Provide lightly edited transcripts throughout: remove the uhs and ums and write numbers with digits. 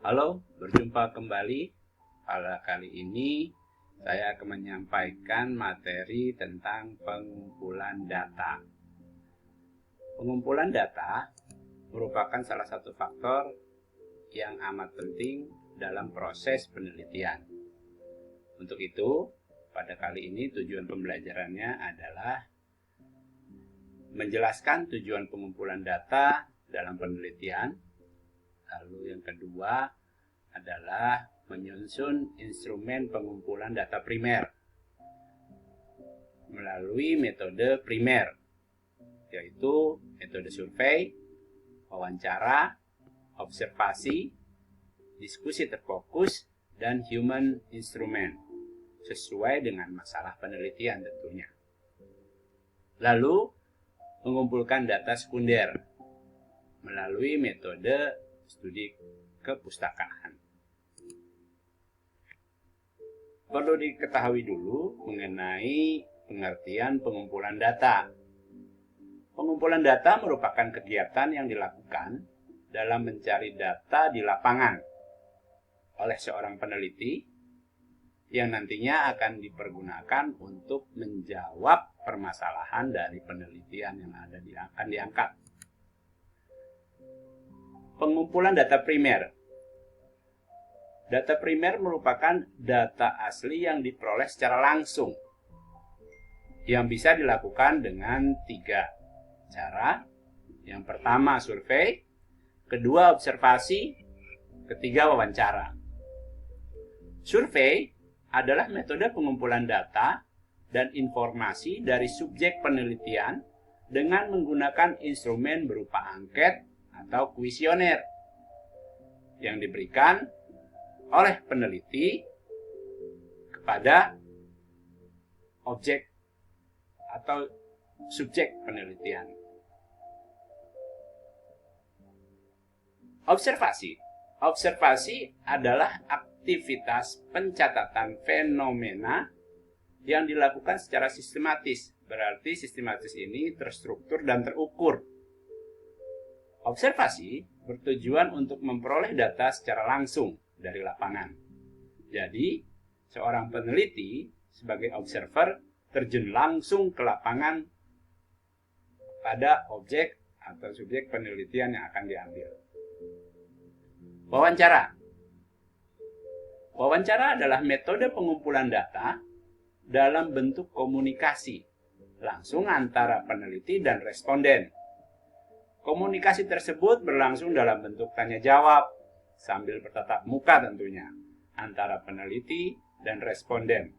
Halo, berjumpa kembali. Pada kali ini saya akan menyampaikan materi tentang pengumpulan data. Pengumpulan data merupakan salah satu faktor yang amat penting dalam proses penelitian. Untuk itu, pada kali ini tujuan pembelajarannya adalah menjelaskan tujuan pengumpulan data dalam penelitian. Lalu yang kedua adalah menyusun instrumen pengumpulan data primer melalui metode primer, yaitu metode survei, wawancara, observasi, diskusi terfokus, dan human instrument, sesuai dengan masalah penelitian tentunya. Lalu, mengumpulkan data sekunder melalui metode studi kepustakaan. Perlu diketahui dulu mengenai pengertian pengumpulan data. Pengumpulan data merupakan kegiatan yang dilakukan dalam mencari data di lapangan oleh seorang peneliti yang nantinya akan dipergunakan untuk menjawab permasalahan dari penelitian yang akan diangkat. Pengumpulan data primer. Data primer merupakan data asli yang diperoleh secara langsung, yang bisa dilakukan dengan 3 cara. Yang pertama survei, kedua observasi, ketiga wawancara. Survei adalah metode pengumpulan data dan informasi dari subjek penelitian dengan menggunakan instrumen berupa angket atau kuesioner yang diberikan oleh peneliti kepada objek atau subjek penelitian. Observasi adalah aktivitas pencatatan fenomena yang dilakukan secara sistematis. Berarti sistematis ini terstruktur dan terukur. Observasi bertujuan untuk memperoleh data secara langsung dari lapangan. Jadi, seorang peneliti sebagai observer terjun langsung ke lapangan pada objek atau subjek penelitian yang akan diambil. Wawancara. Wawancara adalah metode pengumpulan data dalam bentuk komunikasi langsung antara peneliti dan responden. Komunikasi tersebut berlangsung dalam bentuk tanya jawab sambil bertatap muka tentunya antara peneliti dan responden.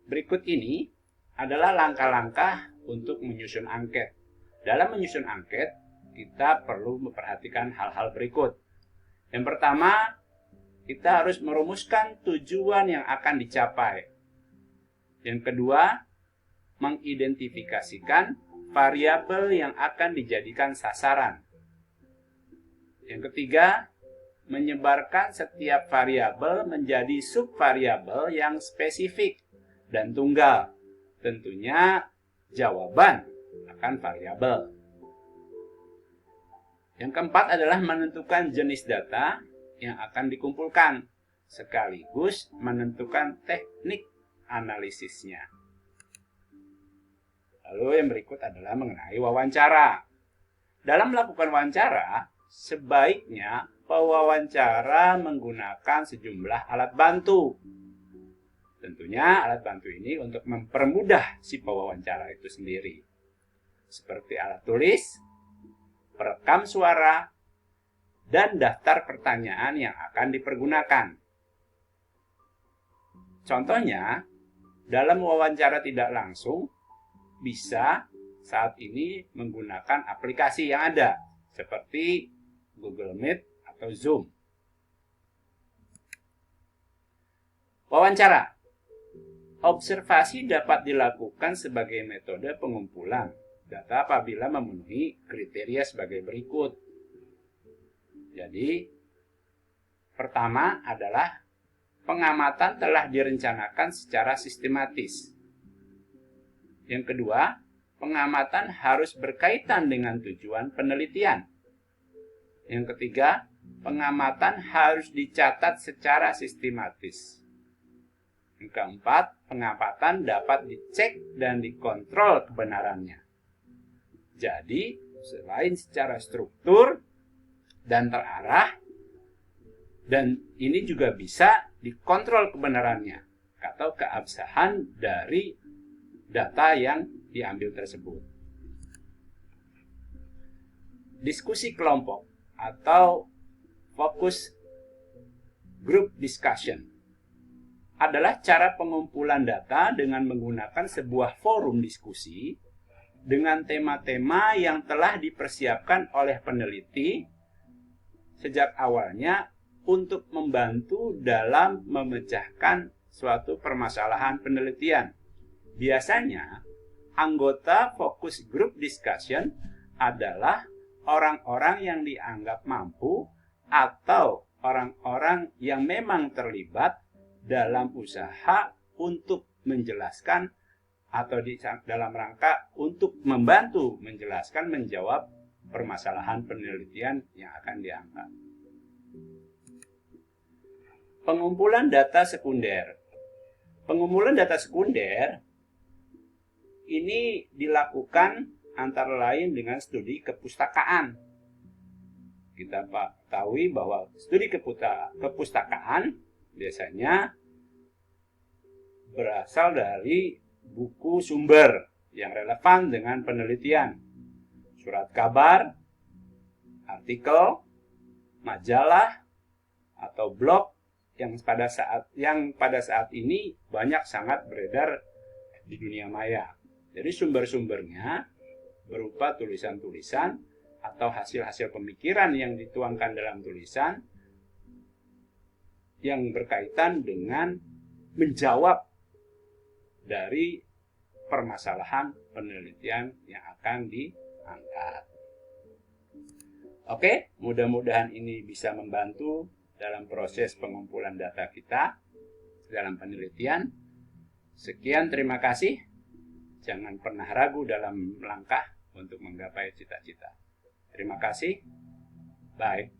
Berikut ini adalah langkah-langkah untuk menyusun angket. Dalam menyusun angket, kita perlu memperhatikan hal-hal berikut. Yang pertama, kita harus merumuskan tujuan yang akan dicapai. Yang kedua, mengidentifikasikan variabel yang akan dijadikan sasaran. Yang ketiga, menyebarkan setiap variabel menjadi subvariabel yang spesifik dan tunggal. Tentunya jawaban akan variabel. Yang keempat adalah menentukan jenis data yang akan dikumpulkan, sekaligus menentukan teknik analisisnya. Lalu yang berikut adalah mengenai wawancara. Dalam melakukan wawancara, sebaiknya pewawancara menggunakan sejumlah alat bantu. Tentunya alat bantu ini untuk mempermudah si pewawancara itu sendiri. Seperti alat tulis, perekam suara, dan daftar pertanyaan yang akan dipergunakan. Contohnya, dalam wawancara tidak langsung, bisa saat ini menggunakan aplikasi yang ada, seperti Google Meet atau Zoom. Wawancara. Observasi dapat dilakukan sebagai metode pengumpulan data apabila memenuhi kriteria sebagai berikut. Jadi, pertama adalah pengamatan telah direncanakan secara sistematis. Yang kedua, pengamatan harus berkaitan dengan tujuan penelitian. Yang ketiga, pengamatan harus dicatat secara sistematis. Yang keempat, pengamatan dapat dicek dan dikontrol kebenarannya. Jadi, selain secara struktur dan terarah, dan ini juga bisa dikontrol kebenarannya atau keabsahan dari data yang diambil tersebut. Diskusi kelompok atau focus group discussion adalah cara pengumpulan data dengan menggunakan sebuah forum diskusi dengan tema-tema yang telah dipersiapkan oleh peneliti sejak awalnya untuk membantu dalam memecahkan suatu permasalahan penelitian. Biasanya, anggota focus group discussion adalah orang-orang yang dianggap mampu atau orang-orang yang memang terlibat dalam usaha untuk menjelaskan atau dalam rangka untuk membantu menjelaskan, menjawab permasalahan penelitian yang akan diangkat. Pengumpulan data sekunder. Pengumpulan data sekunder ini dilakukan antara lain dengan studi kepustakaan. Kita ketahui bahwa studi kepustakaan biasanya berasal dari buku sumber yang relevan dengan penelitian, surat kabar, artikel, majalah, atau blog yang pada saat ini banyak sangat beredar di dunia maya. Jadi sumber-sumbernya berupa tulisan-tulisan atau hasil-hasil pemikiran yang dituangkan dalam tulisan yang berkaitan dengan menjawab dari permasalahan penelitian yang akan diangkat. Oke, mudah-mudahan ini bisa membantu dalam proses pengumpulan data kita dalam penelitian. Sekian, terima kasih. Jangan pernah ragu dalam langkah untuk menggapai cita-cita. Terima kasih. Bye.